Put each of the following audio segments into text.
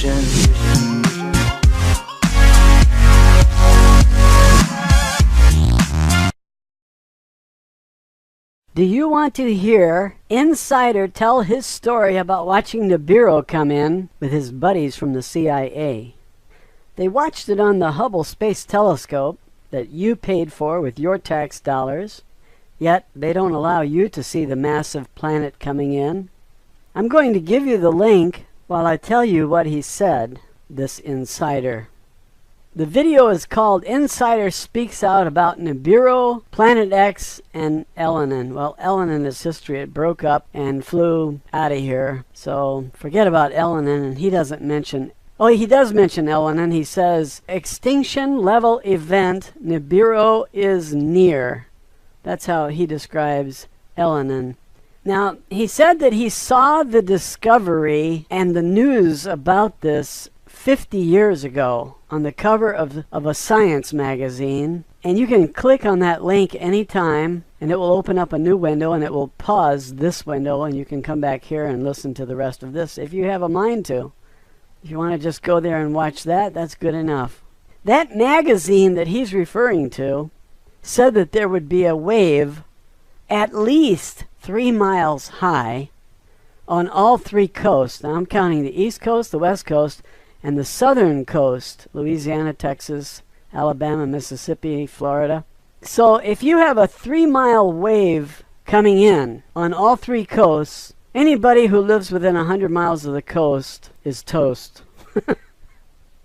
confusion. Do you want to hear Insider tell his story about watching Nibiru come in with his buddies from the CIA? They watched it on the Hubble Space Telescope that you paid for with your tax dollars, yet they don't allow you to see the massive planet coming in. I'm going to give you the link while I tell you what he said, this insider. The video is called Insider Speaks Out About Nibiru, Planet X, and Elenin. Well, Elenin is history. It broke up and flew out of here. So forget about Elenin, and he doesn't mention... Oh, he does mention Elenin. He says, extinction level event, Nibiru is near. That's how he describes Elenin. Now, he said that he saw the discovery and the news about this 50 years ago on the cover of a science magazine, and you can click on that link anytime and it will open up a new window, and it will pause this window and you can come back here and listen to the rest of this if you have a mind to. If you want to just go there and watch that, that's good enough. That magazine that he's referring to said that there would be a wave at least 3 miles high on all 3 coasts. Now I'm counting the East Coast, the West Coast, and the southern coast, Louisiana, Texas, Alabama, Mississippi, Florida. So if you have a 3-mile wave coming in on all 3 coasts, anybody who lives within 100 miles of the coast is toast.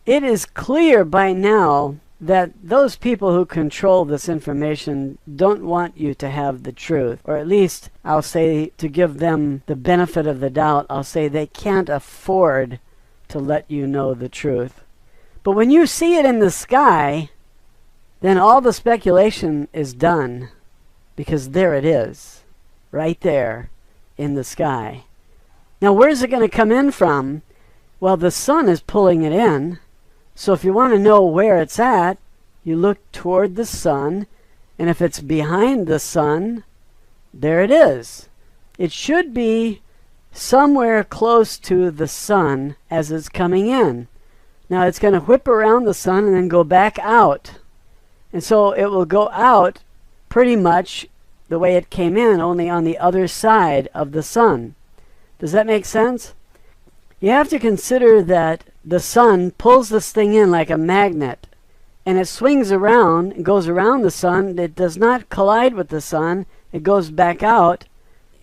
It is clear by now that those people who control this information don't want you to have the truth. Or at least, I'll say, to give them the benefit of the doubt, I'll say they can't afford to let you know the truth. But when you see it in the sky, then all the speculation is done, because there it is, right there in the sky. Now, where's it going to come in from? Well, the sun is pulling it in. So if you want to know where it's at, you look toward the sun, and if it's behind the sun, there it is. It should be somewhere close to the sun as it's coming in. Now it's going to whip around the sun and then go back out. And so it will go out pretty much the way it came in, only on the other side of the sun. Does that make sense? You have to consider that the sun pulls this thing in like a magnet, and it swings around and goes around the sun. It does not collide with the sun. It goes back out.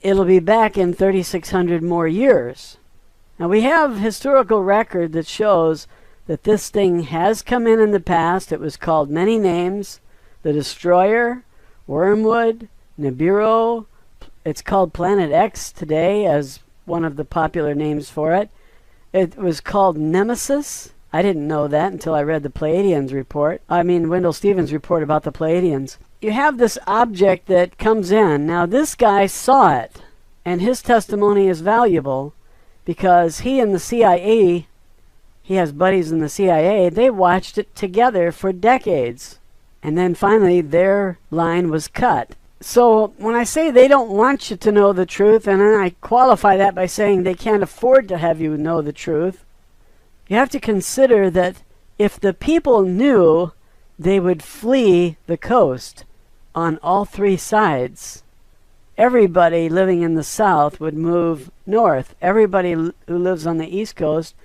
It'll be back in 3,600 more years. Now we have historical record that shows that this thing has come in the past. It was called many names: the Destroyer, Wormwood, Nibiru. It's called Planet X today as one of the popular names for it. It was called Nemesis. I didn't know that until I read the Pleiadians report. Wendell Stevens' report about the Pleiadians. You have this object that comes in. Now this guy saw it, and his testimony is valuable because he and the CIA, he has buddies in the CIA, they watched it together for decades. And then finally their line was cut. So when I say they don't want you to know the truth, and then I qualify that by saying they can't afford to have you know the truth, you have to consider that if the people knew, they would flee the coast on all 3 sides. Everybody living in the south would move north. Everybody who lives on the east coast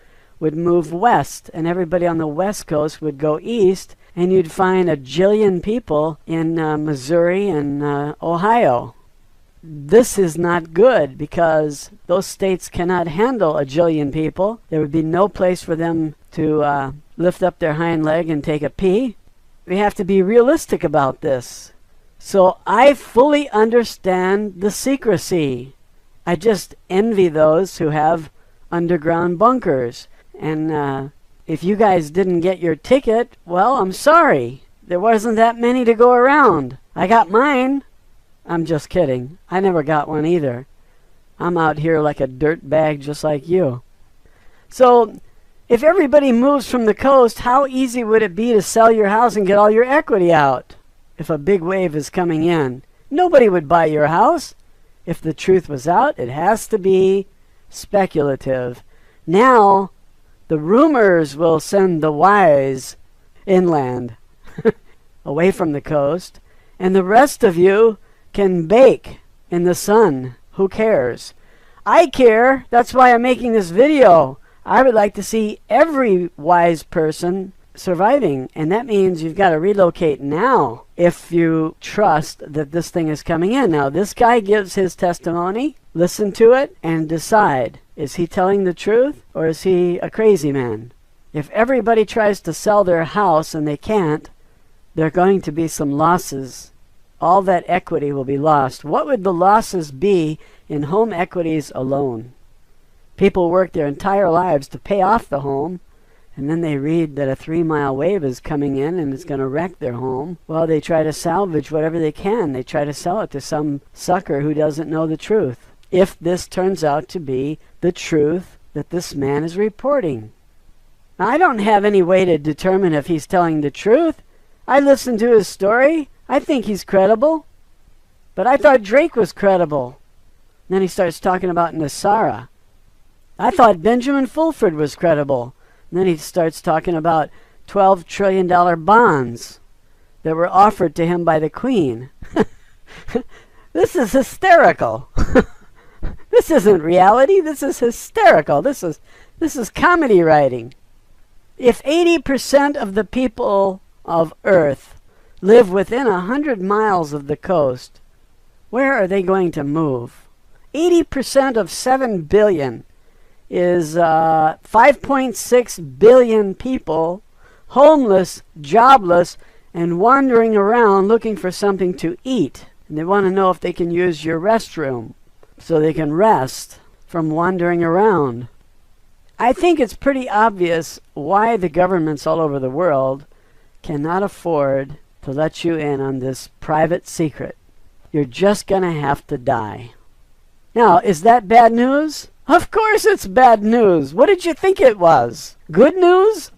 would move west, and everybody on the west coast would go east, and you'd find a jillion people in Missouri and Ohio. This is not good because those states cannot handle a jillion people. There would be no place for them to lift up their hind leg and take a pee. We have to be realistic about this. So I fully understand the secrecy. I just envy those who have underground bunkers. And if you guys didn't get your ticket, well, I'm sorry. There wasn't that many to go around. I got mine. I'm just kidding. I never got one either. I'm out here like a dirt bag just like you. So if everybody moves from the coast, how easy would it be to sell your house and get all your equity out if a big wave is coming in? Nobody would buy your house. If the truth was out, it has to be speculative. Now, The rumors will send the wise inland, away from the coast, and the rest of you can bake in the sun. Who cares? I care. That's why I'm making this video. I would like to see every wise person surviving, and that means you've got to relocate now if you trust that this thing is coming in. Now, this guy gives his testimony. Listen to it and decide. Is he telling the truth or is he a crazy man? If everybody tries to sell their house and they can't, there are going to be some losses. All that equity will be lost. What would the losses be in home equities alone? People work their entire lives to pay off the home, and then they read that a 3-mile wave is coming in and it's going to wreck their home. Well, they try to salvage whatever they can. They try to sell it to some sucker who doesn't know the truth. If this turns out to be the truth that this man is reporting. Now, I don't have any way to determine if he's telling the truth. I listened to his story. I think he's credible. But I thought Drake was credible. Then he starts talking about Nasara. I thought Benjamin Fulford was credible. And then he starts talking about $12 trillion bonds that were offered to him by the Queen. This is hysterical. This isn't reality. This is hysterical. This is comedy writing. If 80% of the people of Earth live within 100 miles of the coast, where are they going to move? 80% of 7 billion is 5.6 billion people homeless, jobless, and wandering around looking for something to eat. And they want to know if they can use your restroom so they can rest from wandering around. I think it's pretty obvious why the governments all over the world cannot afford to let you in on this private secret. You're just going to have to die. Now, is that bad news? Of course it's bad news. What did you think it was? Good news?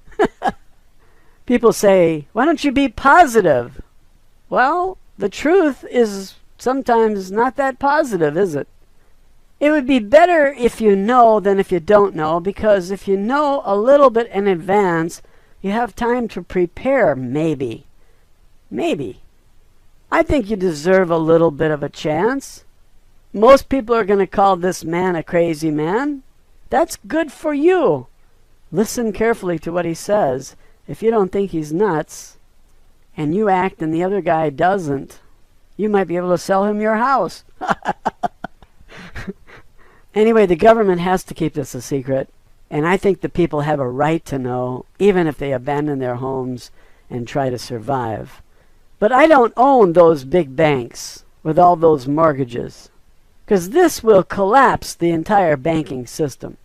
People say, why don't you be positive? Well, the truth is sometimes not that positive, is it? It would be better if you know than if you don't know, because if you know a little bit in advance, you have time to prepare, maybe. Maybe. I think you deserve a little bit of a chance. Most people are going to call this man a crazy man. That's good for you. Listen carefully to what he says. If you don't think he's nuts, and you act and the other guy doesn't, you might be able to sell him your house. Anyway, the government has to keep this a secret, and I think the people have a right to know, even if they abandon their homes and try to survive. But I don't own those big banks with all those mortgages, because this will collapse the entire banking system,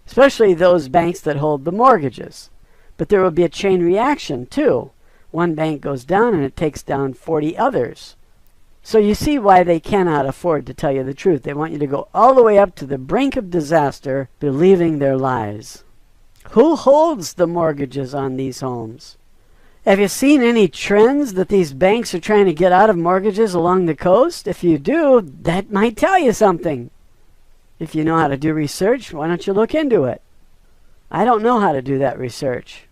especially those banks that hold the mortgages. But there will be a chain reaction, too. One bank goes down and it takes down 40 others. So you see why they cannot afford to tell you the truth. They want you to go all the way up to the brink of disaster, believing their lies. Who holds the mortgages on these homes? Have you seen any trends that these banks are trying to get out of mortgages along the coast? If you do, that might tell you something. If you know how to do research, why don't you look into it? I don't know how to do that research.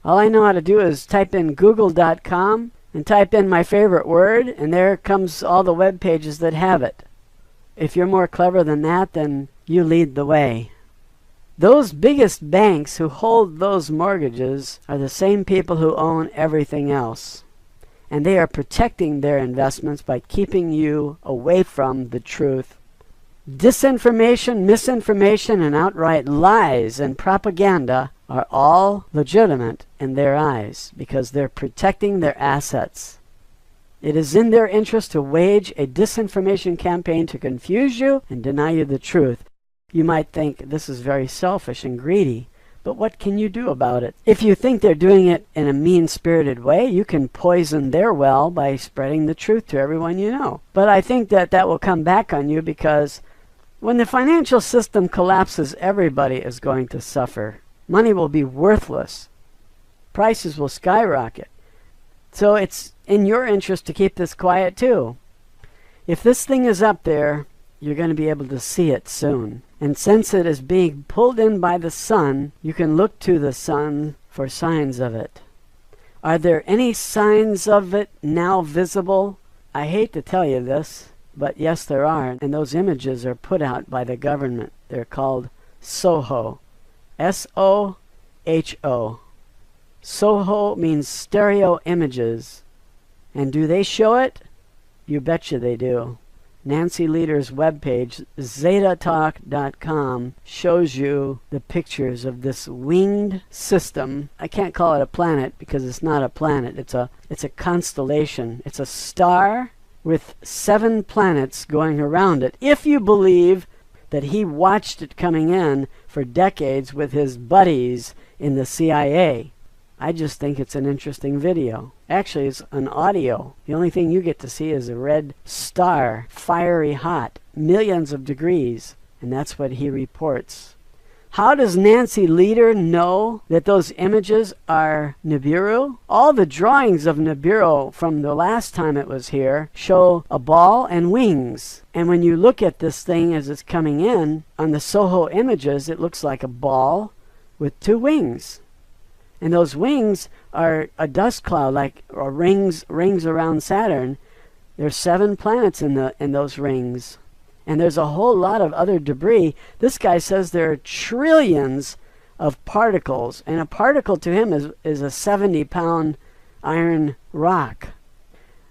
All I know how to do is type in google.com and type in my favorite word, and there comes all the web pages that have it. If you're more clever than that, then you lead the way. Those biggest banks who hold those mortgages are the same people who own everything else. And they are protecting their investments by keeping you away from the truth. Disinformation, misinformation, and outright lies and propaganda are all legitimate in their eyes because they're protecting their assets. It is in their interest to wage a disinformation campaign to confuse you and deny you the truth. You might think this is very selfish and greedy, but what can you do about it? If you think they're doing it in a mean-spirited way, you can poison their well by spreading the truth to everyone you know. But I think that that will come back on you because when the financial system collapses, everybody is going to suffer. Money will be worthless. Prices will skyrocket. So it's in your interest to keep this quiet too. If this thing is up there, you're going to be able to see it soon. And since it is being pulled in by the sun, you can look to the sun for signs of it. Are there any signs of it now visible? I hate to tell you this, but yes, there are. And those images are put out by the government. They're called SOHO. S-O-H-O. SOHO means stereo images. And do they show it? You betcha they do. Nancy Lieder's webpage, zetatalk.com, shows you the pictures of this winged system. I can't call it a planet because it's not a planet. It's a constellation. It's a star with 7 planets going around it. If you believe that he watched it coming in for decades with his buddies in the CIA. I just think it's an interesting video. Actually, it's an audio. The only thing you get to see is a red star, fiery hot, millions of degrees, and that's what he reports. How does Nancy Lieder know that those images are Nibiru? All the drawings of Nibiru from the last time it was here show a ball and wings. And when you look at this thing as it's coming in, on the SOHO images, it looks like a ball with 2 wings. And those wings are a dust cloud, like or rings around Saturn. There's 7 planets in those rings. And there's a whole lot of other debris. This guy says there are trillions of particles. And a particle to him is a 70-pound iron rock.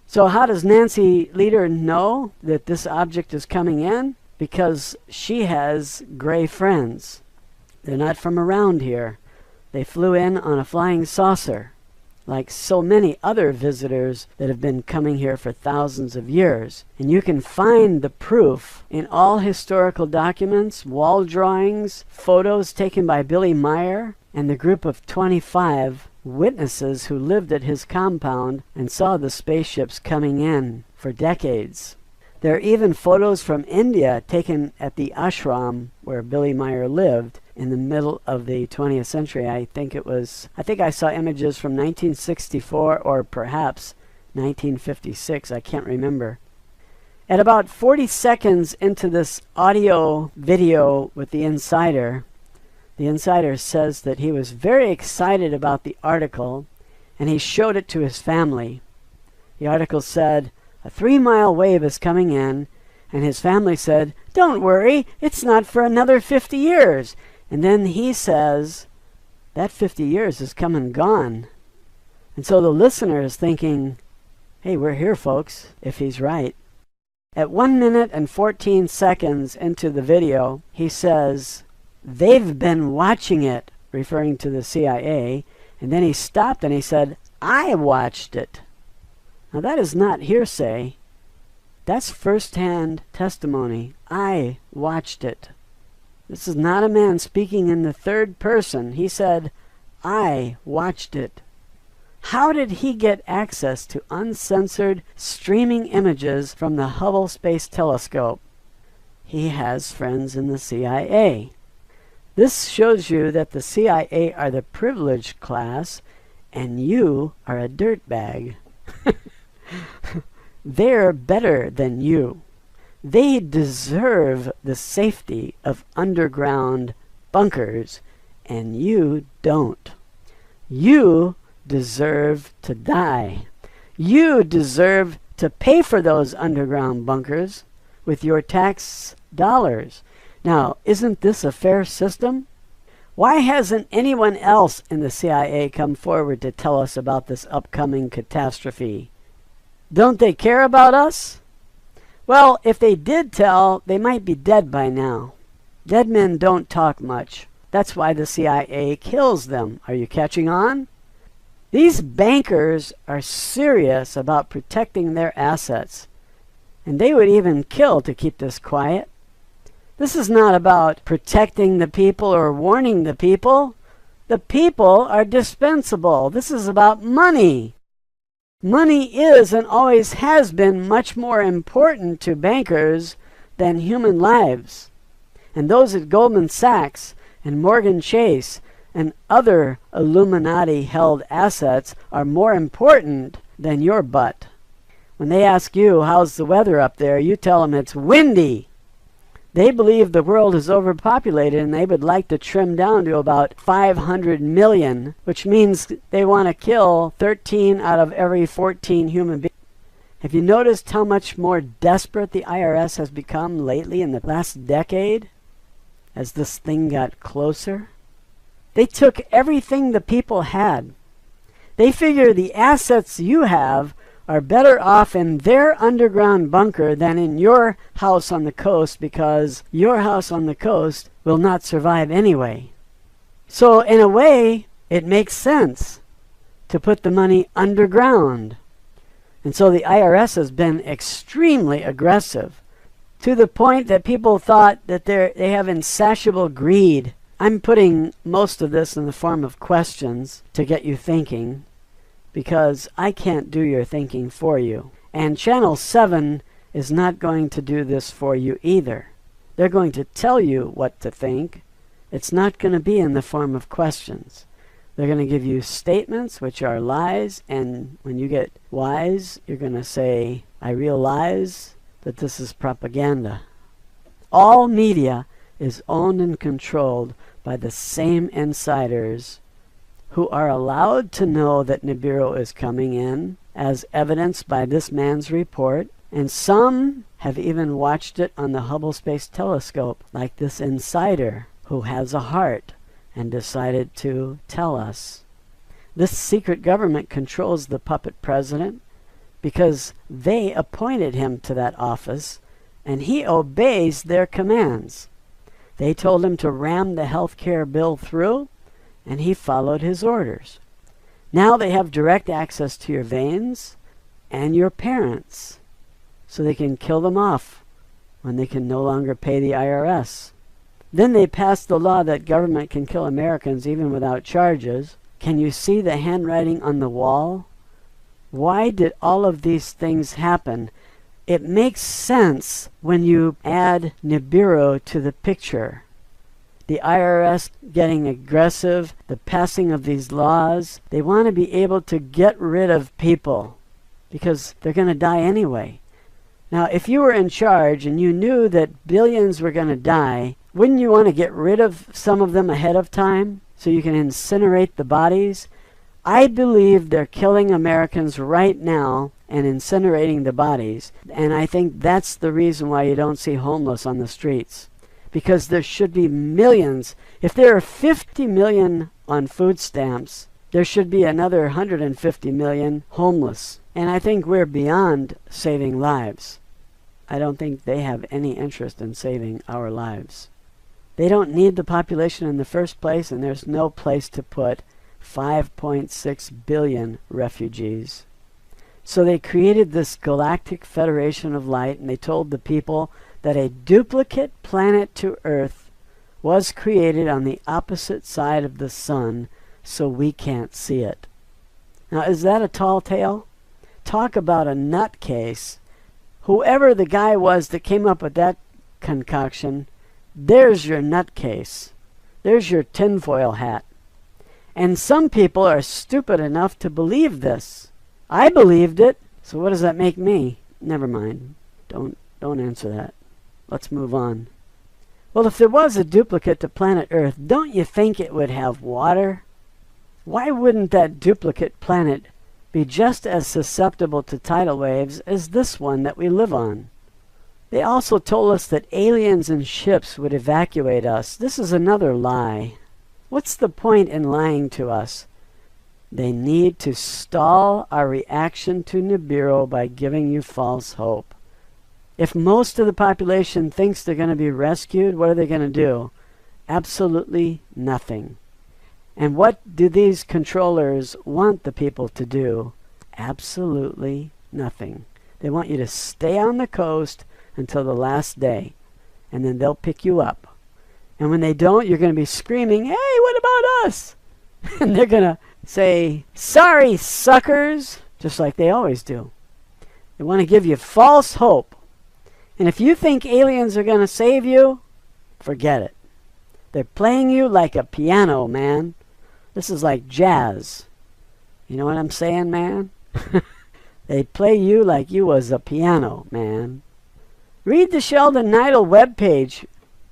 So how does Nancy Lieder know that this object is coming in? Because she has gray friends. They're not from around here. They flew in on a flying saucer, like so many other visitors that have been coming here for thousands of years. And you can find the proof in all historical documents, wall drawings, photos taken by Billy Meyer and the group of 25 witnesses who lived at his compound and saw the spaceships coming in for decades. There are even photos from India taken at the ashram where Billy Meyer lived in the middle of the 20th century. I think I saw images from 1964 or perhaps 1956. I can't remember. At about 40 seconds into this audio video with the insider says that he was very excited about the article and he showed it to his family. The article said, a 3-mile wave is coming in, and his family said, don't worry, it's not for another 50 years. And then he says, that 50 years is come and gone. And so the listener is thinking, hey, we're here, folks, if he's right. At 1 minute and 14 seconds into the video, he says, they've been watching it, referring to the CIA. And then he stopped and he said, I watched it. Now that is not hearsay. That's first-hand testimony. I watched it. This is not a man speaking in the third person. He said, I watched it. How did he get access to uncensored streaming images from the Hubble Space Telescope? He has friends in the CIA. This shows you that the CIA are the privileged class and you are a dirtbag. They're better than you. They deserve the safety of underground bunkers, and you don't. You deserve to die. You deserve to pay for those underground bunkers with your tax dollars. Now, isn't this a fair system? Why hasn't anyone else in the CIA come forward to tell us about this upcoming catastrophe? Don't they care about us? Well, if they did tell, they might be dead by now. Dead men don't talk much. That's why the CIA kills them. Are you catching on? These bankers are serious about protecting their assets, and they would even kill to keep this quiet. This is not about protecting the people or warning the people. The people are dispensable. This is about money. Money is and always has been much more important to bankers than human lives. And those at Goldman Sachs and Morgan Chase and other Illuminati-held assets are more important than your butt. When they ask you, how's the weather up there, you tell them it's windy. They believe the world is overpopulated and they would like to trim down to about 500 million, which means they want to kill 13 out of every 14 human beings. Have you noticed how much more desperate the IRS has become lately in the last decade as this thing got closer? They took everything the people had. They figure the assets you have are better off in their underground bunker than in your house on the coast, because your house on the coast will not survive anyway. So in a way, it makes sense to put the money underground. And so the IRS has been extremely aggressive, to the point that people thought that they have insatiable greed. I'm putting most of this in the form of questions to get you thinking, because I can't do your thinking for you. And Channel 7 is not going to do this for you either. They're going to tell you what to think. It's not going to be in the form of questions. They're going to give you statements which are lies, and when you get wise, you're going to say, I realize that this is propaganda. All media is owned and controlled by the same insiders who are allowed to know that Nibiru is coming in, as evidenced by this man's report, and some have even watched it on the Hubble Space Telescope, like this insider who has a heart and decided to tell us. This secret government controls the puppet president because they appointed him to that office, and he obeys their commands. They told him to ram the health care bill through, and he followed his orders. Now they have direct access to your veins and your parents, so they can kill them off when they can no longer pay the IRS. Then they passed the law that government can kill Americans even without charges. Can you see the handwriting on the wall? Why did all of these things happen? It makes sense when you add Nibiru to the picture. The IRS getting aggressive, the passing of these laws. They want to be able to get rid of people because they're going to die anyway. Now, if you were in charge and you knew that billions were going to die, wouldn't you want to get rid of some of them ahead of time so you can incinerate the bodies? I believe they're killing Americans right now and incinerating the bodies, and I think that's the reason why you don't see homeless on the streets. Because there should be millions. If there are 50 million on food stamps, there should be another 150 million homeless. And I think we're beyond saving lives. I don't think they have any interest in saving our lives. They don't need the population in the first place, and there's no place to put 5.6 billion refugees. So they created this Galactic Federation of Light, and they told the people that a duplicate planet to Earth was created on the opposite side of the sun so we can't see it. Now, is that a tall tale? Talk about a nutcase. Whoever the guy was that came up with that concoction, there's your nutcase. There's your tinfoil hat. And some people are stupid enough to believe this. I believed it, so what does that make me? Never mind. Don't answer that. Let's move on. Well, if there was a duplicate to planet Earth, don't you think it would have water? Why wouldn't that duplicate planet be just as susceptible to tidal waves as this one that we live on? They also told us that aliens in ships would evacuate us. This is another lie. What's the point in lying to us? They need to stall our reaction to Nibiru by giving you false hope. If most of the population thinks they're going to be rescued, what are they going to do? Absolutely nothing. And what do these controllers want the people to do? Absolutely nothing. They want you to stay on the coast until the last day, and then they'll pick you up. And when they don't, you're going to be screaming, hey, what about us? And they're going to say, sorry, suckers, just like they always do. They want to give you false hope. And if you think aliens are going to save you, forget it. They're playing you like a piano, man. This is like jazz. You know what I'm saying, man? They play you like you was a piano, man. Read the Sheldon Neidl webpage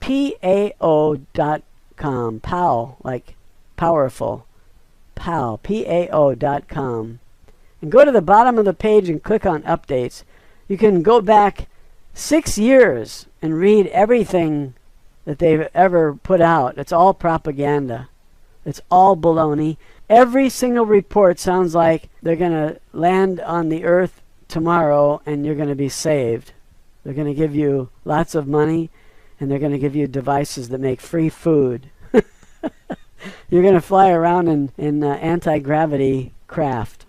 pao.com. POW, like powerful. POW, pao.com. And go to the bottom of the page and click on updates. You can go back 6 years and read everything that they've ever put out. It's all propaganda. It's all baloney. Every single report sounds like they're going to land on the earth tomorrow and you're going to be saved. They're going to give you lots of money and they're going to give you devices that make free food. You're going to fly around in anti-gravity craft.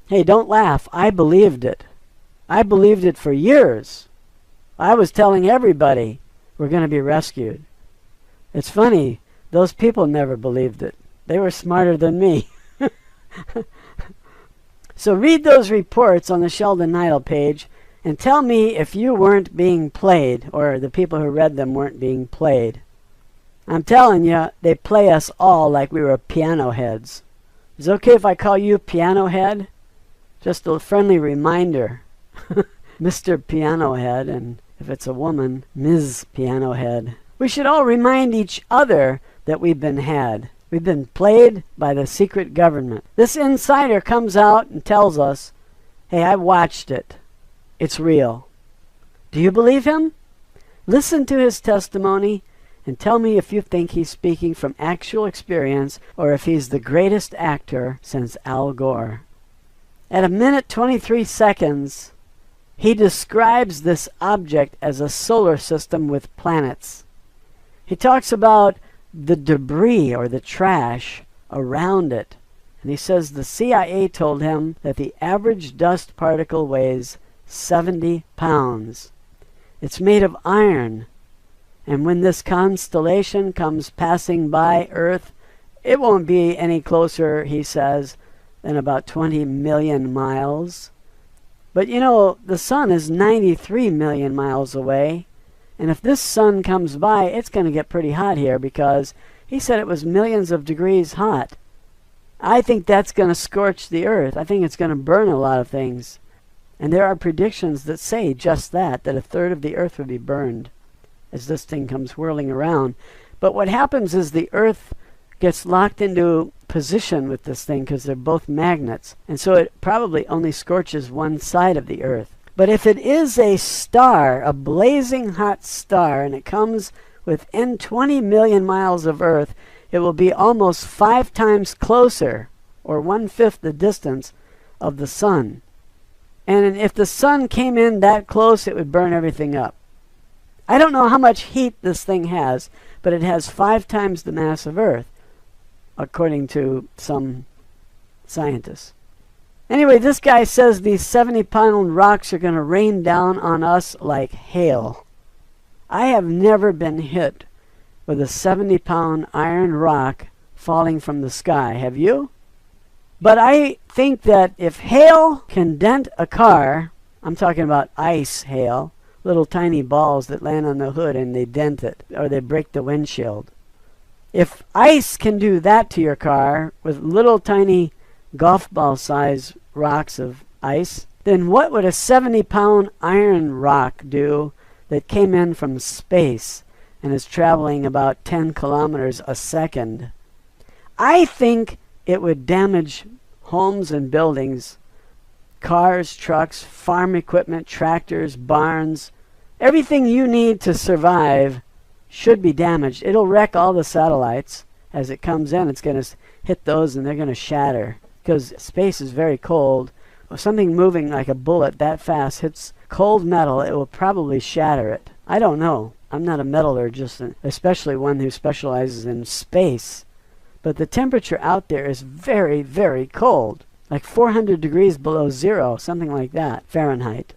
Hey, don't laugh. I believed it. I believed it for years. I was telling everybody we're going to be rescued. It's funny, those people never believed it. They were smarter than me. So read those reports on the Sheldon Neidl page and tell me if you weren't being played, or the people who read them weren't being played. I'm telling you, they play us all like we were piano heads. Is it okay if I call you Piano Head? Just a friendly reminder. Mr. Piano Head, and if it's a woman, Ms. Piano Head. We should all remind each other that we've been had. We've been played by the secret government. This insider comes out and tells us, hey, I watched it. It's real. Do you believe him? Listen to his testimony and tell me if you think he's speaking from actual experience or if he's the greatest actor since Al Gore. At 1:23, he describes this object as a solar system with planets. He talks about the debris or the trash around it. And he says the CIA told him that the average dust particle weighs 70 pounds. It's made of iron. And when this constellation comes passing by Earth, it won't be any closer, he says, than about 20 million miles. But you know, the sun is 93 million miles away. And if this sun comes by, it's going to get pretty hot here because he said it was millions of degrees hot. I think that's going to scorch the earth. I think it's going to burn a lot of things. And there are predictions that say just that a third of the earth would be burned as this thing comes whirling around. But what happens is the earth gets locked into position with this thing because they're both magnets. And so it probably only scorches one side of the earth. But if it is a star, a blazing hot star, and it comes within 20 million miles of Earth, it will be almost 5 times closer, or 1/5 the distance of the sun. And if the sun came in that close, it would burn everything up. I don't know how much heat this thing has, but it has 5 times the mass of Earth, according to some scientists. Anyway, this guy says these 70-pound rocks are going to rain down on us like hail. I have never been hit with a 70-pound iron rock falling from the sky. Have you? But I think that if hail can dent a car, I'm talking about ice hail, little tiny balls that land on the hood and they dent it, or they break the windshield. If ice can do that to your car with little tiny golf ball size rocks of ice, then what would a 70-pound iron rock do that came in from space and is traveling about 10 kilometers a second? I think it would damage homes and buildings, cars, trucks, farm equipment, tractors, barns. Everything you need to survive should be damaged. It'll wreck all the satellites. As it comes in, it's going to hit those and they're going to shatter. Because space is very cold. If something moving like a bullet that fast hits cold metal, it will probably shatter it. I don't know. I'm not a metallurgist, especially one who specializes in space. But the temperature out there is very, very cold. Like 400 degrees below zero, something like that, Fahrenheit.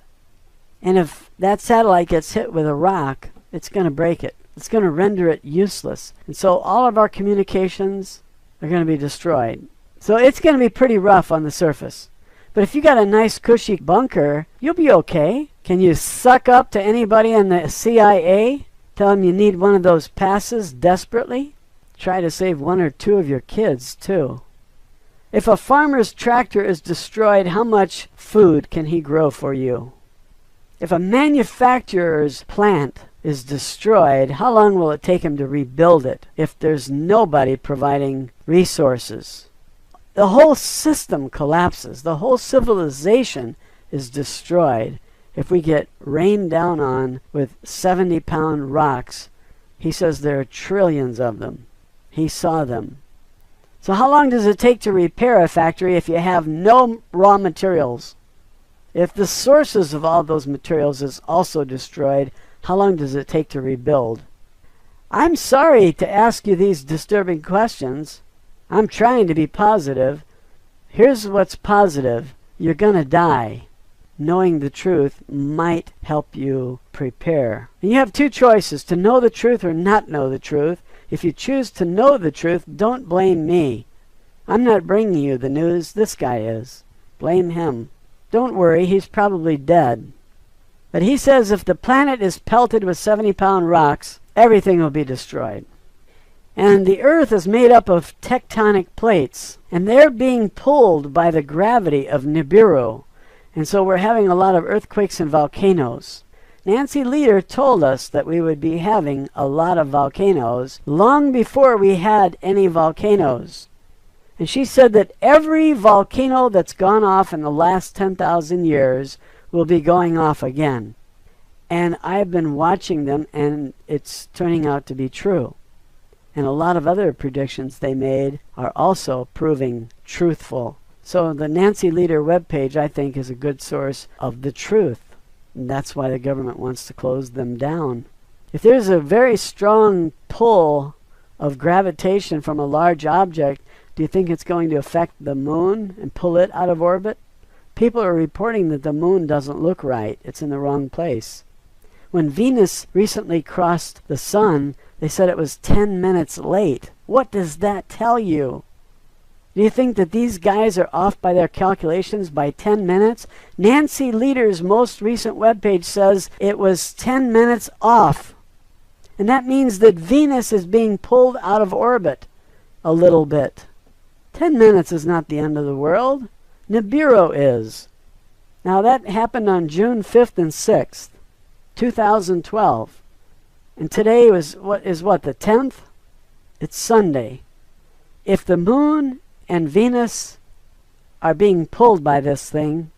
And if that satellite gets hit with a rock, it's going to break it. It's going to render it useless. And so all of our communications are going to be destroyed. So it's going to be pretty rough on the surface. But if you got a nice cushy bunker, you'll be okay. Can you suck up to anybody in the CIA? Tell them you need one of those passes desperately? Try to save 1 or 2 of your kids, too. If a farmer's tractor is destroyed, how much food can he grow for you? If a manufacturer's plant is destroyed, how long will it take him to rebuild it if there's nobody providing resources? The whole system collapses. The whole civilization is destroyed if we get rained down on with 70-pound rocks. He says there are trillions of them. He saw them. So how long does it take to repair a factory if you have no raw materials? If the sources of all those materials is also destroyed, how long does it take to rebuild? I'm sorry to ask you these disturbing questions. I'm trying to be positive. Here's what's positive. You're going to die. Knowing the truth might help you prepare. And you have two choices, to know the truth or not know the truth. If you choose to know the truth, don't blame me. I'm not bringing you the news. This guy is. Blame him. Don't worry, he's probably dead. But he says if the planet is pelted with 70-pound rocks, everything will be destroyed. And the Earth is made up of tectonic plates, and they're being pulled by the gravity of Nibiru. And so we're having a lot of earthquakes and volcanoes. Nancy Lieder told us that we would be having a lot of volcanoes long before we had any volcanoes. And she said that every volcano that's gone off in the last 10,000 years will be going off again. And I've been watching them, and it's turning out to be true. And a lot of other predictions they made are also proving truthful. So the Nancy Lieder webpage, I think, is a good source of the truth. And that's why the government wants to close them down. If there's a very strong pull of gravitation from a large object, do you think it's going to affect the moon and pull it out of orbit? People are reporting that the moon doesn't look right. It's in the wrong place. When Venus recently crossed the sun, they said it was 10 minutes late. What does that tell you? Do you think that these guys are off by their calculations by 10 minutes? Nancy Lieder's most recent webpage says it was 10 minutes off. And that means that Venus is being pulled out of orbit a little bit. 10 minutes is not the end of the world. Nibiru is. Now that happened on June 5th and 6th, 2012. And today was what, the 10th? It's Sunday. If the moon and Venus are being pulled by this thing,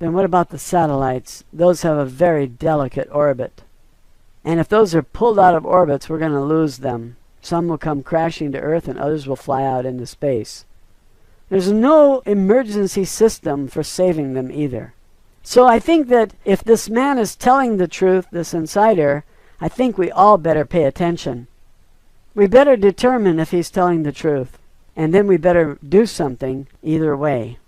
then what about the satellites? Those have a very delicate orbit. And if those are pulled out of orbits, we're going to lose them. Some will come crashing to Earth and others will fly out into space. There's no emergency system for saving them either. So I think that if this man is telling the truth, this insider, I think we all better pay attention. We better determine if he's telling the truth. And then we better do something either way.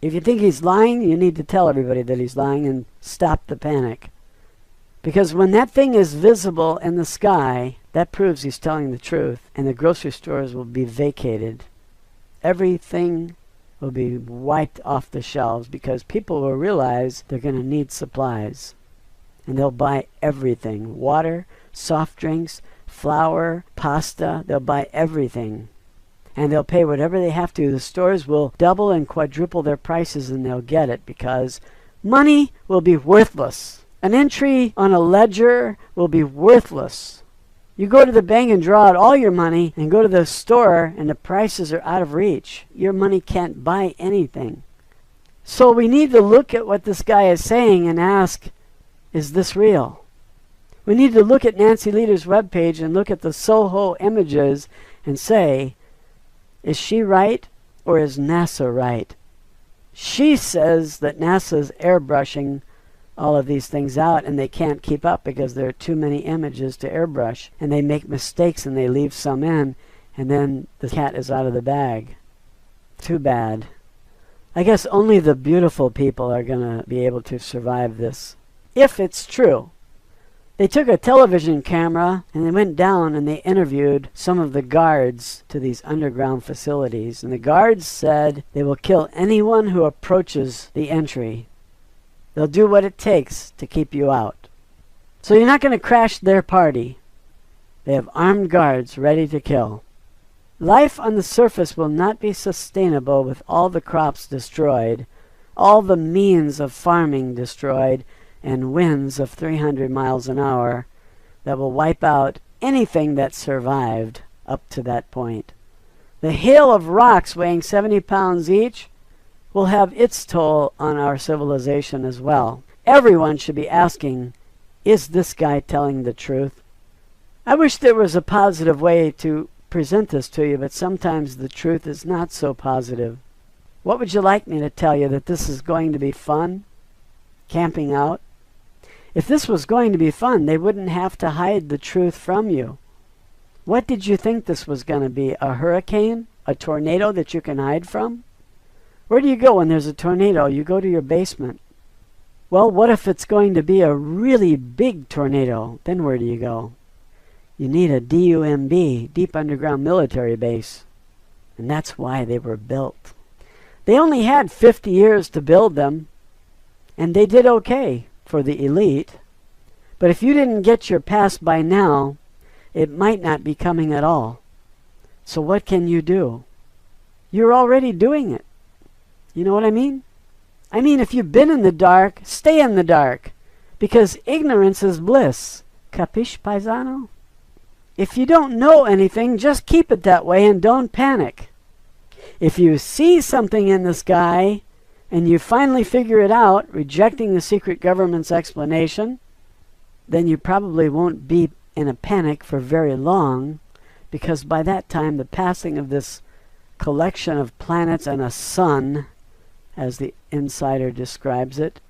If you think he's lying, you need to tell everybody that he's lying and stop the panic. Because when that thing is visible in the sky, that proves he's telling the truth, and the grocery stores will be vacated. Everything will be wiped off the shelves because people will realize they're going to need supplies. And they'll buy everything. Water, soft drinks, flour, pasta. They'll buy everything. And they'll pay whatever they have to. The stores will double and quadruple their prices, and they'll get it because money will be worthless. An entry on a ledger will be worthless. You go to the bank and draw out all your money and go to the store and the prices are out of reach. Your money can't buy anything. So we need to look at what this guy is saying and ask, is this real? We need to look at Nancy Lieder's webpage and look at the Soho images and say, is she right or is NASA right? She says that NASA's airbrushing all of these things out and they can't keep up because there are too many images to airbrush and they make mistakes and they leave some in and then the cat is out of the bag. Too bad. I guess only the beautiful people are going to be able to survive this. If it's true. They took a television camera and they went down and they interviewed some of the guards to these underground facilities. And the guards said they will kill anyone who approaches the entry. They'll do what it takes to keep you out. So you're not going to crash their party. They have armed guards ready to kill. Life on the surface will not be sustainable with all the crops destroyed, all the means of farming destroyed, and winds of 300 miles an hour that will wipe out anything that survived up to that point. The hail of rocks weighing 70 pounds each will have its toll on our civilization as well. Everyone should be asking, is this guy telling the truth? I wish there was a positive way to present this to you, but sometimes the truth is not so positive. What would you like me to tell you? That this is going to be fun? Camping out? If this was going to be fun, they wouldn't have to hide the truth from you. What did you think this was going to be? A hurricane? A tornado that you can hide from? Where do you go when there's a tornado? You go to your basement. Well, what if it's going to be a really big tornado? Then where do you go? You need a DUMB, Deep Underground Military Base. And that's why they were built. They only had 50 years to build them, and they did okay for the elite. But if you didn't get your pass by now, it might not be coming at all. So what can you do? You're already doing it. You know what I mean? I mean, if you've been in the dark, stay in the dark, because ignorance is bliss. Capiche, paisano? If you don't know anything, just keep it that way and don't panic. If you see something in the sky and you finally figure it out, rejecting the secret government's explanation, then you probably won't be in a panic for very long, because by that time the passing of this collection of planets and a sun, as the insider describes it,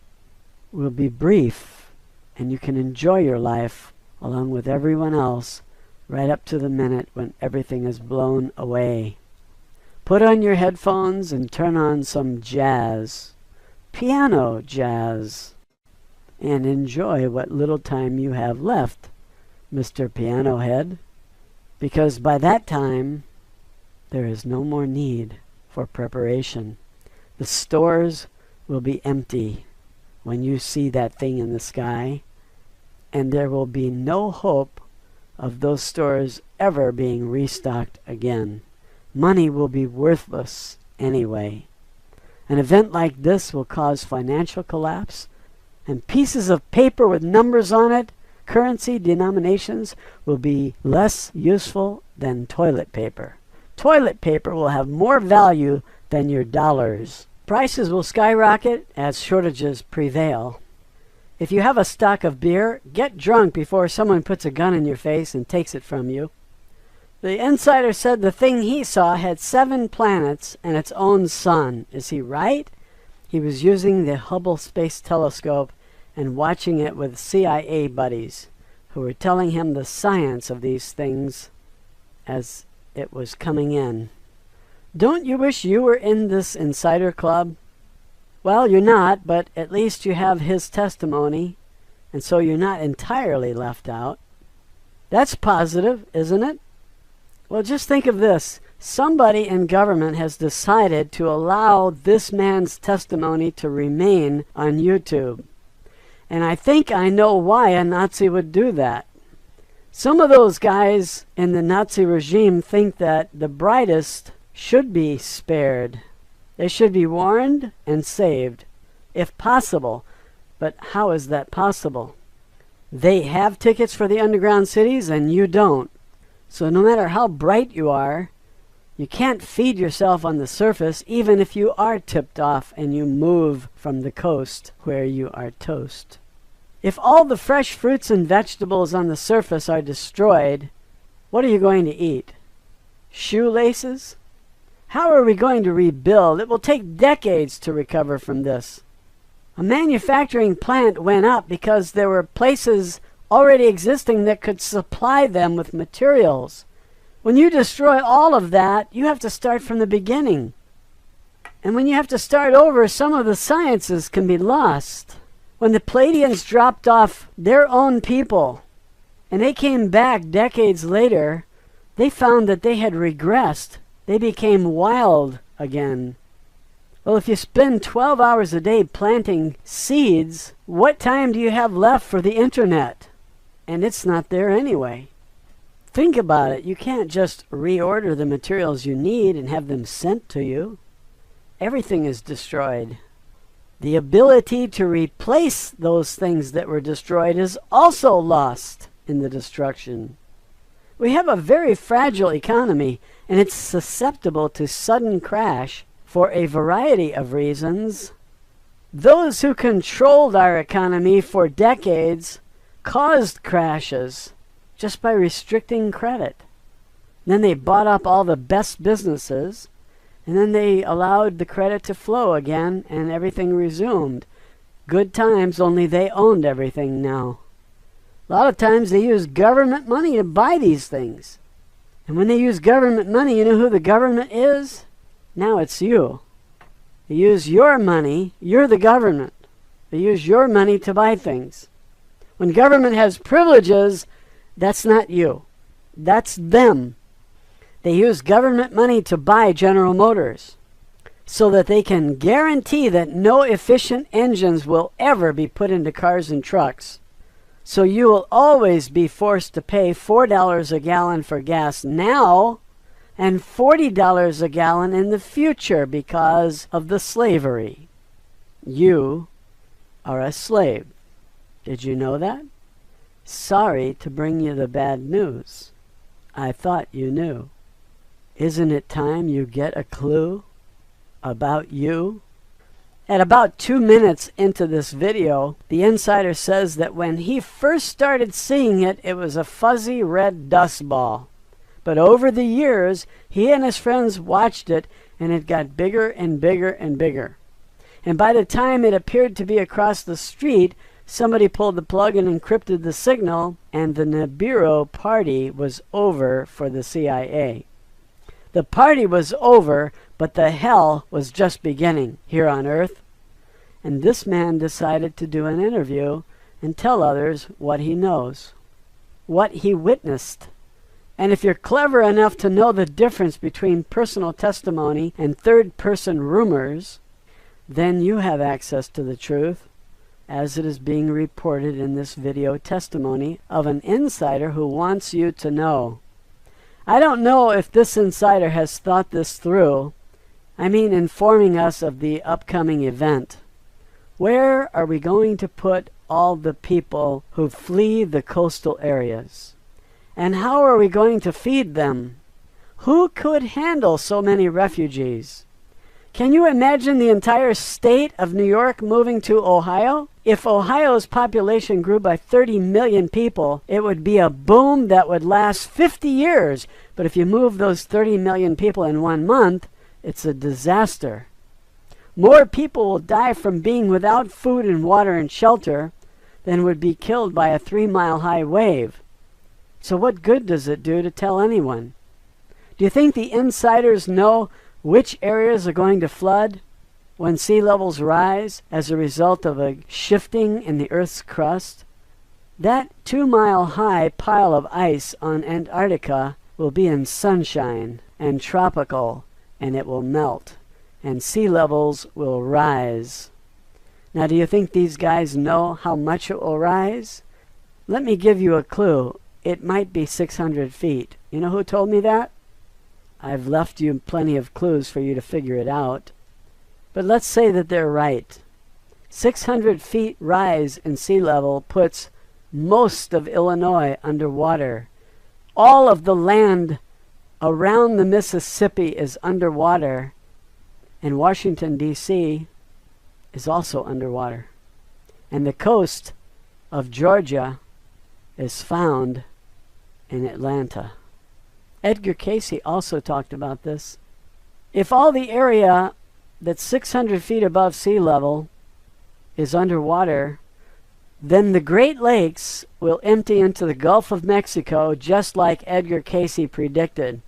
will be brief, and you can enjoy your life along with everyone else right up to the minute when everything is blown away. Put on your headphones and turn on some jazz, piano jazz, and enjoy what little time you have left, Mr. Piano Head, because by that time there is no more need for preparation. The stores will be empty when you see that thing in the sky, and there will be no hope of those stores ever being restocked again. Money will be worthless anyway. An event like this will cause financial collapse, and pieces of paper with numbers on it, currency denominations, will be less useful than toilet paper. Toilet paper will have more value than your dollars. Prices will skyrocket as shortages prevail. If you have a stock of beer, get drunk before someone puts a gun in your face and takes it from you. The insider said the thing he saw had 7 planets and its own sun. Is he right? He was using the Hubble Space Telescope and watching it with CIA buddies who were telling him the science of these things as it was coming in. Don't you wish you were in this insider club? Well, you're not, but at least you have his testimony, and so you're not entirely left out. That's positive, isn't it? Well, just think of this. Somebody in government has decided to allow this man's testimony to remain on YouTube. And I think I know why a Nazi would do that. Some of those guys in the Nazi regime think that the brightest should be spared. They should be warned and saved, if possible. But how is that possible? They have tickets for the underground cities and you don't. So no matter how bright you are, you can't feed yourself on the surface, even if you are tipped off and you move from the coast where you are toast. If all the fresh fruits and vegetables on the surface are destroyed, what are you going to eat? Shoelaces? How are we going to rebuild? It will take decades to recover from this. A manufacturing plant went up because there were places already existing that could supply them with materials. When you destroy all of that, you have to start from the beginning. And when you have to start over, some of the sciences can be lost. When the Palladians dropped off their own people, and they came back decades later, they found that they had regressed. They became wild again. Well, if you spend 12 hours a day planting seeds, what time do you have left for the internet? And it's not there anyway. Think about it. You can't just reorder the materials you need and have them sent to you. Everything is destroyed. The ability to replace those things that were destroyed is also lost in the destruction. We have a very fragile economy, and it's susceptible to sudden crash for a variety of reasons. Those who controlled our economy for decades caused crashes just by restricting credit. Then they bought up all the best businesses, and then they allowed the credit to flow again, and everything resumed. Good times, only they owned everything now. A lot of times they use government money to buy these things. And when they use government money, you know who the government is? Now it's you. They use your money, you're the government. They use your money to buy things. When government has privileges, that's not you. That's them. They use government money to buy General Motors so that they can guarantee that no efficient engines will ever be put into cars and trucks. So you will always be forced to pay $4 a gallon for gas now and $40 a gallon in the future because of the slavery. You are a slave. Did you know that? Sorry to bring you the bad news. I thought you knew. Isn't it time you get a clue about you? At about 2 minutes into this video, the insider says that when he first started seeing it, it was a fuzzy red dust ball. But over the years, he and his friends watched it, and it got bigger and bigger and bigger. And by the time it appeared to be across the street, somebody pulled the plug and encrypted the signal, and the Nibiru party was over for the CIA. The party was over, but the hell was just beginning here on Earth. And this man decided to do an interview and tell others what he knows, what he witnessed. And if you're clever enough to know the difference between personal testimony and third-person rumors, then you have access to the truth, as it is being reported in this video testimony of an insider who wants you to know. I don't know if this insider has thought this through. I mean, informing us of the upcoming event. Where are we going to put all the people who flee the coastal areas? And how are we going to feed them? Who could handle so many refugees? Can you imagine the entire state of New York moving to Ohio? If Ohio's population grew by 30 million people, it would be a boom that would last 50 years. But if you move those 30 million people in 1 month, it's a disaster. More people will die from being without food and water and shelter than would be killed by a 3-mile-high wave. So what good does it do to tell anyone? Do you think the insiders know which areas are going to flood when sea levels rise as a result of a shifting in the Earth's crust? That 2-mile-high pile of ice on Antarctica will be in sunshine and tropical, and it will melt, and sea levels will rise. Now, do you think these guys know how much it will rise? Let me give you a clue. It might be 600 feet. You know who told me that? I've left you plenty of clues for you to figure it out. But let's say that they're right. 600 feet rise in sea level puts most of Illinois underwater. All of the land around the Mississippi is underwater, and Washington, D.C. is also underwater. And the coast of Georgia is found in Atlanta. Edgar Cayce also talked about this. If all the area that's 600 feet above sea level is underwater, then the Great Lakes will empty into the Gulf of Mexico just like Edgar Cayce predicted.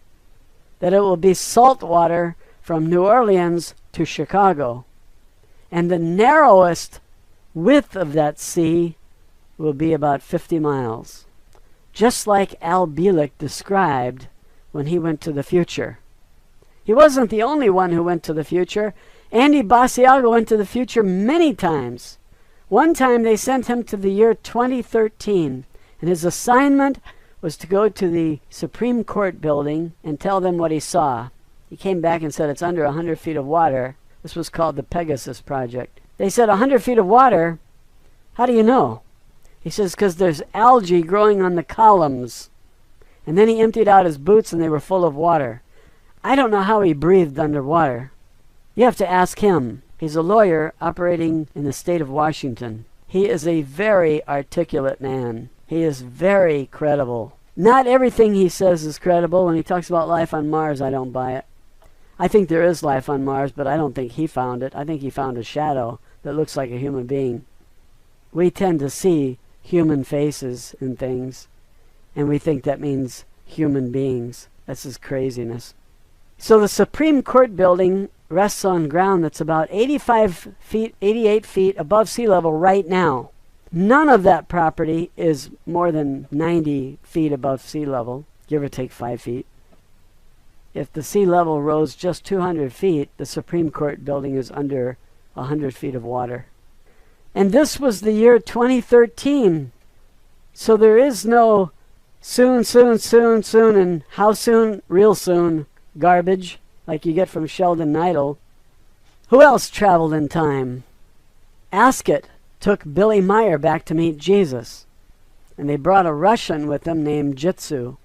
That it will be salt water from New Orleans to Chicago. And the narrowest width of that sea will be about 50 miles. Just like Al Bielek described when he went to the future. He wasn't the only one who went to the future. Andy Basiago went to the future many times. One time they sent him to the year 2013, and his assignment was to go to the Supreme Court building and tell them what he saw. He came back and said it's under 100 feet of water. This was called the Pegasus Project. They said 100 feet of water. How do you know? He says, because there's algae growing on the columns. And then he emptied out his boots and they were full of water. I don't know how he breathed underwater. You have to ask him. He's a lawyer operating in the state of Washington. He is a very articulate man. He is very credible. Not everything he says is credible. When he talks about life on Mars, I don't buy it. I think there is life on Mars, but I don't think he found it. I think he found a shadow that looks like a human being. We tend to see human faces and things, and we think that means human beings. That's just craziness. So the Supreme Court building rests on ground that's about 85 feet, 88 feet above sea level right now. None of that property is more than 90 feet above sea level, give or take 5 feet. If the sea level rose just 200 feet, the Supreme Court building is under 100 feet of water. And this was the year 2013. So there is no soon, soon, soon, soon, and how soon, real soon garbage like you get from Sheldon Neidl. Who else traveled in time? Ascot took Billy Meyer back to meet Jesus. And they brought a Russian with them named Jitsu.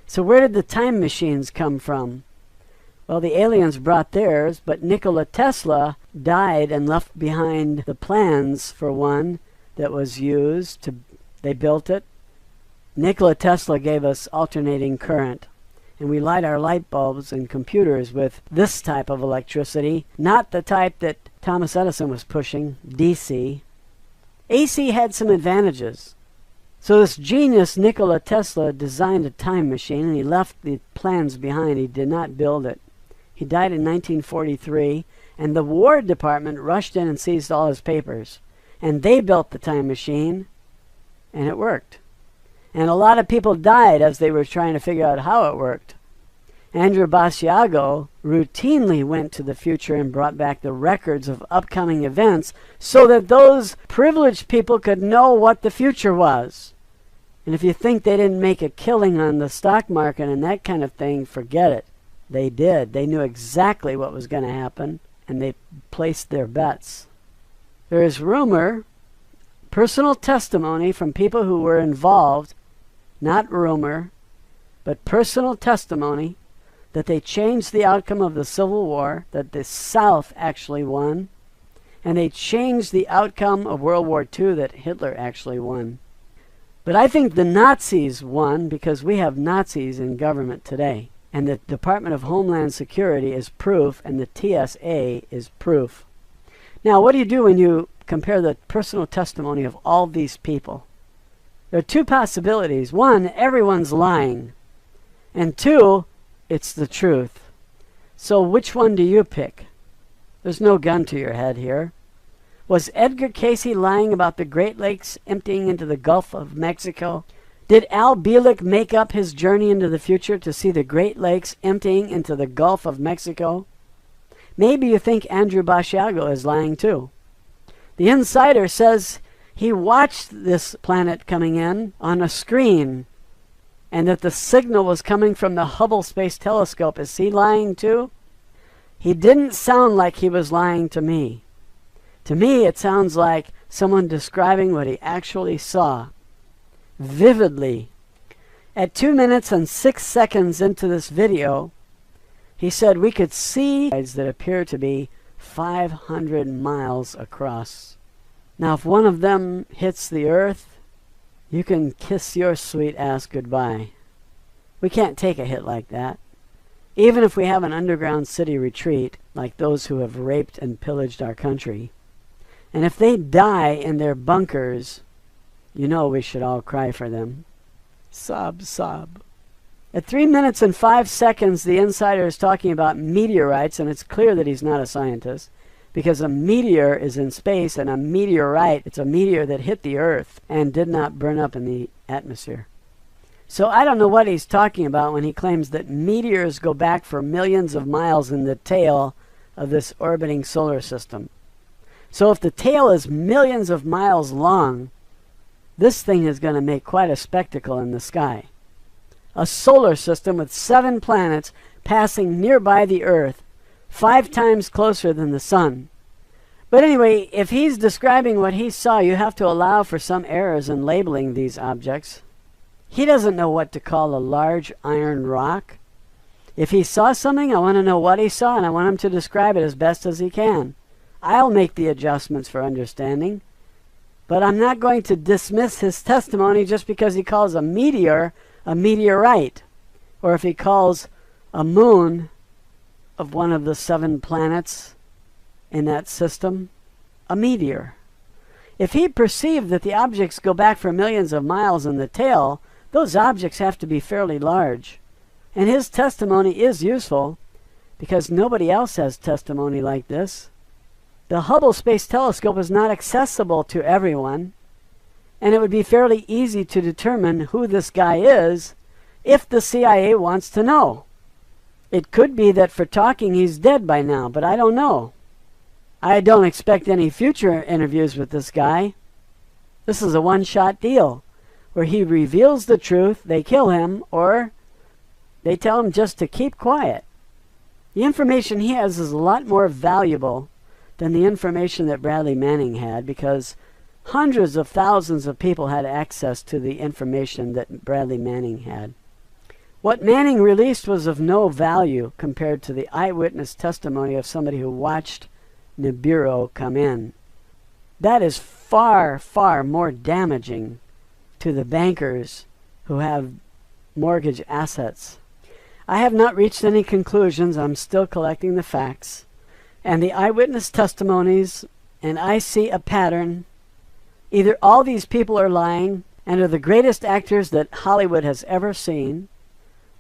So where did the time machines come from? Well, the aliens brought theirs, but Nikola Tesla died and left behind the plans for one that was used to, they built it. Nikola Tesla gave us alternating current, and we light our light bulbs and computers with this type of electricity, not the type that Thomas Edison was pushing, DC. AC had some advantages. So this genius Nikola Tesla designed a time machine, and he left the plans behind. He did not build it. He died in 1943, and the War Department rushed in and seized all his papers. And they built the time machine, and it worked. And a lot of people died as they were trying to figure out how it worked. Andrew Basiago routinely went to the future and brought back the records of upcoming events so that those privileged people could know what the future was. And if you think they didn't make a killing on the stock market and that kind of thing, forget it. They did. They knew exactly what was going to happen, and they placed their bets. There is rumor, personal testimony from people who were involved, not rumor, but personal testimony, that they changed the outcome of the Civil War, that the South actually won, and they changed the outcome of World War II, that Hitler actually won. But I think the Nazis won because we have Nazis in government today. And the Department of Homeland Security is proof, and the TSA is proof. Now, what do you do when you compare the personal testimony of all these people? There are two possibilities. One, everyone's lying. And two, it's the truth. So which one do you pick? There's no gun to your head here. Was Edgar Cayce lying about the Great Lakes emptying into the Gulf of Mexico? Did Al Bielek make up his journey into the future to see the Great Lakes emptying into the Gulf of Mexico? Maybe you think Andrew Basiago is lying too. The Insider says he watched this planet coming in on a screen and that the signal was coming from the Hubble Space Telescope. Is he lying too? He didn't sound like he was lying to me. To me, it sounds like someone describing what he actually saw. Vividly. At 2 minutes and 6 seconds into this video, he said we could see that appear to be 500 miles across. Now, if one of them hits the Earth, you can kiss your sweet ass goodbye. We can't take a hit like that. Even if we have an underground city retreat, like those who have raped and pillaged our country. And if they die in their bunkers, you know we should all cry for them. Sob, sob. At 3 minutes and 5 seconds, the Insider is talking about meteorites, and it's clear that he's not a scientist, because a meteor is in space, and a meteorite, it's a meteor that hit the Earth and did not burn up in the atmosphere. So I don't know what he's talking about when he claims that meteors go back for millions of miles in the tail of this orbiting solar system. So if the tail is millions of miles long, this thing is going to make quite a spectacle in the sky. A solar system with 7 planets passing nearby the Earth, 5 times closer than the sun. But anyway, if he's describing what he saw, you have to allow for some errors in labeling these objects. He doesn't know what to call a large iron rock. If he saw something, I want to know what he saw, and I want him to describe it as best as he can. I'll make the adjustments for understanding. But I'm not going to dismiss his testimony just because he calls a meteor a meteorite, or if he calls a moon of one of the 7 planets in that system a meteor. If he perceived that the objects go back for millions of miles in the tail, those objects have to be fairly large. And his testimony is useful because nobody else has testimony like this. The Hubble Space Telescope is not accessible to everyone, and it would be fairly easy to determine who this guy is if the CIA wants to know. It could be that for talking he's dead by now, but I don't know. I don't expect any future interviews with this guy. This is a one-shot deal where he reveals the truth, they kill him, or they tell him just to keep quiet. The information he has is a lot more valuable than the information that Bradley Manning had, because hundreds of thousands of people had access to the information that Bradley Manning had. What Manning released was of no value compared to the eyewitness testimony of somebody who watched Nibiru come in. That is far, far more damaging to the bankers who have mortgage assets. I have not reached any conclusions. I'm still collecting the facts and the eyewitness testimonies, and I see a pattern. Either all these people are lying and are the greatest actors that Hollywood has ever seen,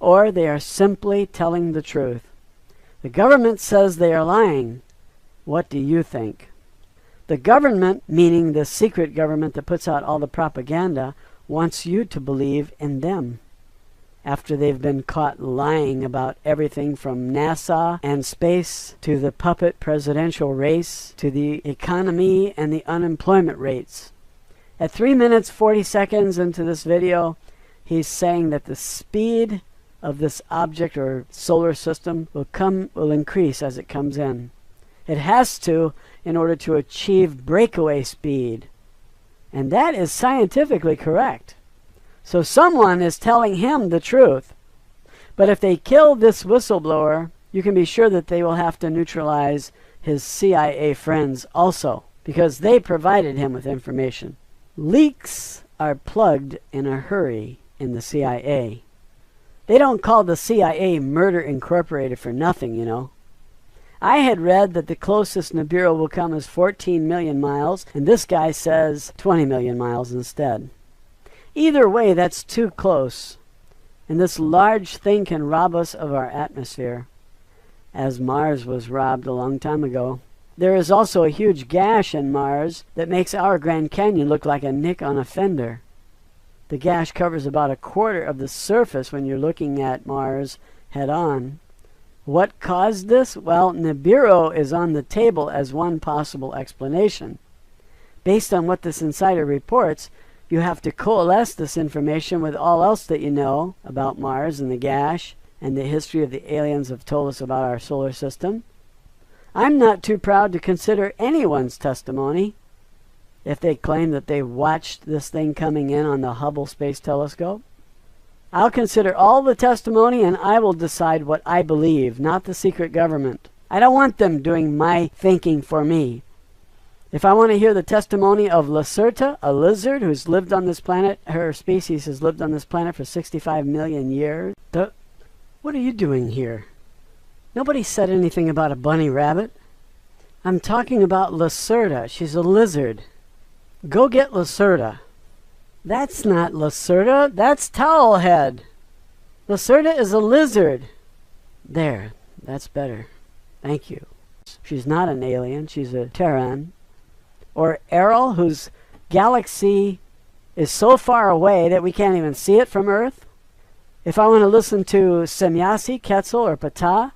or they are simply telling the truth. The government says they are lying. What do you think? The government, meaning the secret government that puts out all the propaganda, wants you to believe in them after they've been caught lying about everything from NASA and space to the puppet presidential race to the economy and the unemployment rates. At 3 minutes 40 seconds into this video, he's saying that the speed of this object or solar system will increase as it comes in. It has to in order to achieve breakaway speed. And that is scientifically correct. So someone is telling him the truth. But if they kill this whistleblower, you can be sure that they will have to neutralize his CIA friends also, because they provided him with information. Leaks are plugged in a hurry in the CIA. They don't call the CIA Murder Incorporated for nothing, you know. I had read that the closest Nibiru will come is 14 million miles, and this guy says 20 million miles instead. Either way, that's too close, and this large thing can rob us of our atmosphere, as Mars was robbed a long time ago. There is also a huge gash in Mars that makes our Grand Canyon look like a nick on a fender. The gash covers about a quarter of the surface when you're looking at Mars head-on. What caused this? Well, Nibiru is on the table as one possible explanation. Based on what this insider reports, you have to coalesce this information with all else that you know about Mars and the gash and the history of the aliens have told us about our solar system. I'm not too proud to consider anyone's testimony if they claim that they watched this thing coming in on the Hubble Space Telescope. I'll consider all the testimony and I will decide what I believe, not the secret government. I don't want them doing my thinking for me. If I want to hear the testimony of Lacerta, a lizard who's lived on this planet, her species has lived on this planet for 65 million years. What are you doing here? Nobody said anything about a bunny rabbit. I'm talking about Lacerta. She's a lizard. Go get Lacerta. That's not Lacerta. That's Towelhead. Lacerta is a lizard. There. That's better. Thank you. She's not an alien. She's a Terran. Or Errol, whose galaxy is so far away that we can't even see it from Earth. If I want to listen to Semyasi, Quetzal, or Ptah,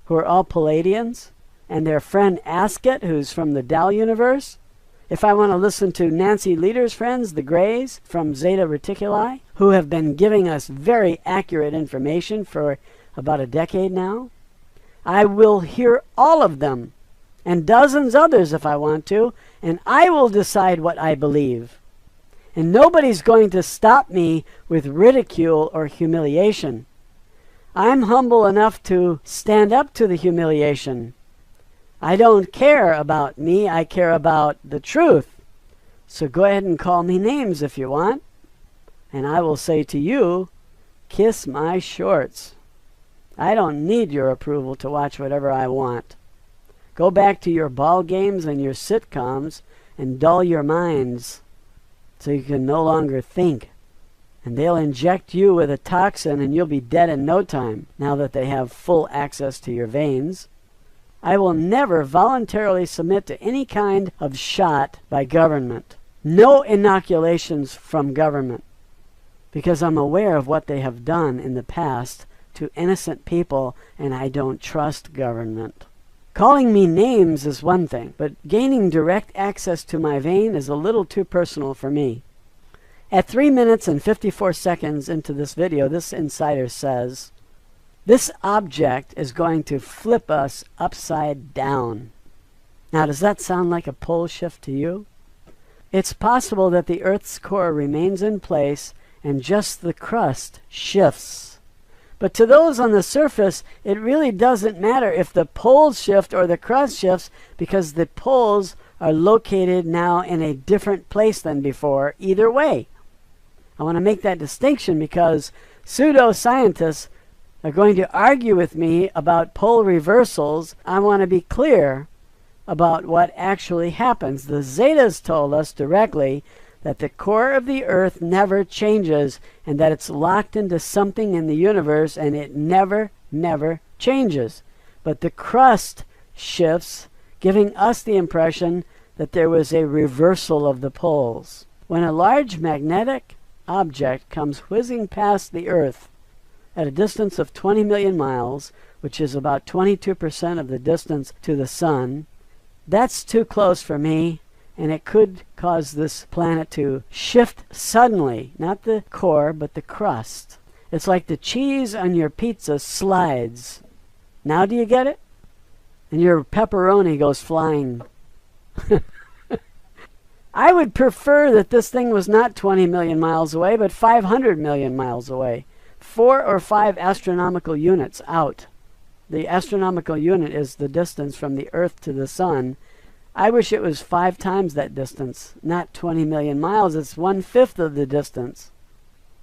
who are all Palladians, and their friend Asket, who's from the Dow universe. If I want to listen to Nancy Leader's friends, the Greys, from Zeta Reticuli, who have been giving us very accurate information for about a decade now, I will hear all of them and dozens others if I want to, and I will decide what I believe. And nobody's going to stop me with ridicule or humiliation. I'm humble enough to stand up to the humiliation. I don't care about me, I care about the truth. So go ahead and call me names if you want. And I will say to you, kiss my shorts. I don't need your approval to watch whatever I want. Go back to your ball games and your sitcoms and dull your minds so you can no longer think. And they'll inject you with a toxin and you'll be dead in no time now that they have full access to your veins. I will never voluntarily submit to any kind of shot by government. No inoculations from government. Because I'm aware of what they have done in the past to innocent people, and I don't trust government. Calling me names is one thing, but gaining direct access to my vein is a little too personal for me. At 3 minutes and 54 seconds into this video, this insider says, this object is going to flip us upside down. Now, does that sound like a pole shift to you? It's possible that the Earth's core remains in place and just the crust shifts. But to those on the surface, it really doesn't matter if the poles shift or the crust shifts, because the poles are located now in a different place than before, either way. I want to make that distinction because pseudoscientists are going to argue with me about pole reversals. I want to be clear about what actually happens. The Zetas told us directly that the core of the Earth never changes and that it's locked into something in the universe and it never changes. But the crust shifts, giving us the impression that there was a reversal of the poles. When a large magnetic object comes whizzing past the Earth at a distance of 20 million miles, which is about 22% of the distance to the Sun, that's too close for me, and it could cause this planet to shift suddenly, not the core, but the crust. It's like the cheese on your pizza slides. Now do you get it? And your pepperoni goes flying. I would prefer that this thing was not 20 million miles away, but 500 million miles away. 4 or 5 astronomical units out. The astronomical unit is the distance from the Earth to the Sun. I wish it was 5 times that distance, not 20 million miles. It's 1/5 of the distance.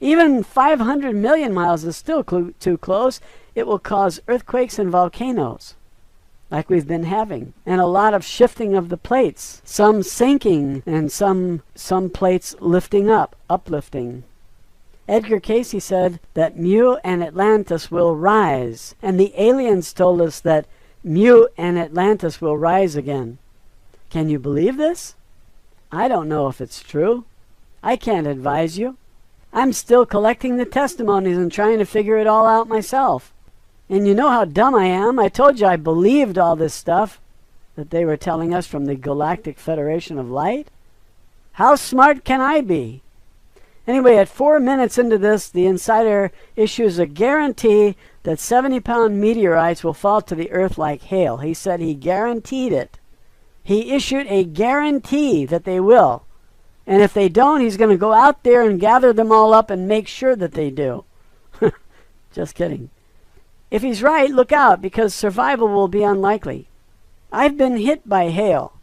Even 500 million miles is still too close. It will cause earthquakes and volcanoes, like we've been having, and a lot of shifting of the plates, some sinking and some plates lifting up, uplifting. Edgar Casey said that Mu and Atlantis will rise, and the aliens told us that Mu and Atlantis will rise again. Can you believe this? I don't know if it's true. I can't advise you. I'm still collecting the testimonies and trying to figure it all out myself. And you know how dumb I am. I told you I believed all this stuff that they were telling us from the Galactic Federation of Light. How smart can I be? Anyway, at 4 minutes into this, the insider issues a guarantee that 70-pound meteorites will fall to the Earth like hail. He said he guaranteed it. He issued a guarantee that they will. And if they don't, he's going to go out there and gather them all up and make sure that they do. Just kidding. If he's right, look out, because survival will be unlikely. I've been hit by hail,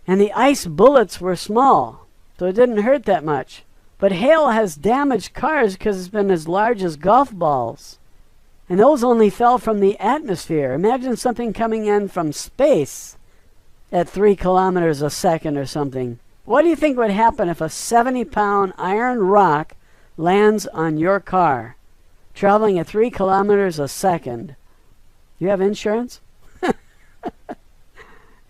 and the ice bullets were small, so it didn't hurt that much. But hail has damaged cars because it's been as large as golf balls. And those only fell from the atmosphere. Imagine something coming in from space at 3 kilometers a second or something. What do you think would happen if a 70-pound iron rock lands on your car, traveling at 3 kilometers a second? You have insurance?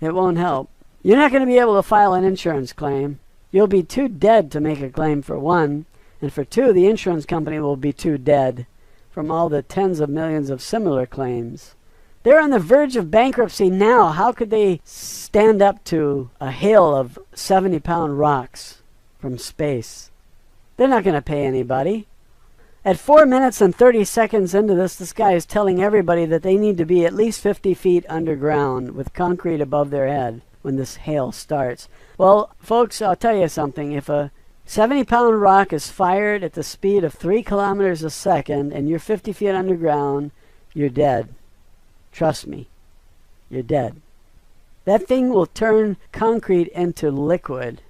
It won't help. You're not going to be able to file an insurance claim. You'll be too dead to make a claim, for one, and for two, the insurance company will be too dead from all the tens of millions of similar claims. They're on the verge of bankruptcy now. How could they stand up to a hail of 70-pound rocks from space? They're not going to pay anybody. At 4 minutes and 30 seconds into this guy is telling everybody that they need to be at least 50 feet underground with concrete above their head when this hail starts. Well, folks, I'll tell you something. If a 70-pound rock is fired at the speed of 3 kilometers a second and you're 50 feet underground, you're dead. Trust me, you're dead. That thing will turn concrete into liquid.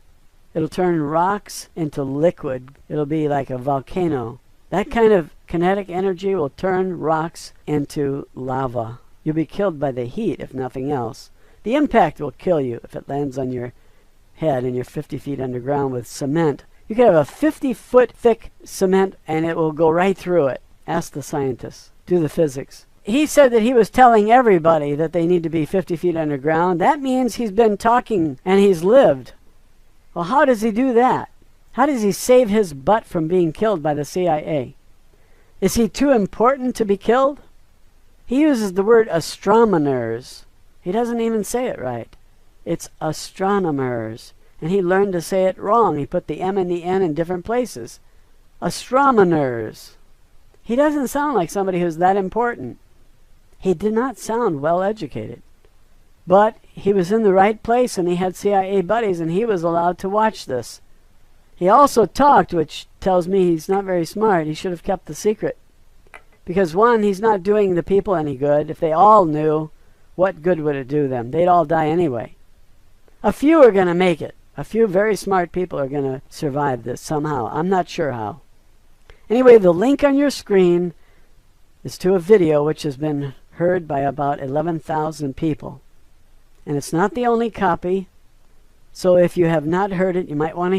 It'll turn rocks into liquid. It'll be like a volcano. That kind of kinetic energy will turn rocks into lava. You'll be killed by the heat, if nothing else. The impact will kill you if it lands on your head and you're 50 feet underground with cement. You could have a 50-foot thick cement and it will go right through it. Ask the scientists. Do the physics. He said that he was telling everybody that they need to be 50 feet underground. That means he's been talking and he's lived. Well, how does he do that? How does he save his butt from being killed by the CIA? Is he too important to be killed? He uses the word astronomers. He doesn't even say it right. It's astronomers. And he learned to say it wrong. He put the M and the N in different places. Astronomers. He doesn't sound like somebody who's that important. He did not sound well educated. But he was in the right place and he had CIA buddies and he was allowed to watch this. He also talked, which tells me he's not very smart. He should have kept the secret. Because one, he's not doing the people any good. If they all knew, what good would it do them? They'd all die anyway. A few are going to make it. A few very smart people are going to survive this somehow. I'm not sure how. Anyway, the link on your screen is to a video which has been heard by about 11,000 people. And it's not the only copy. So if you have not heard it, you might want to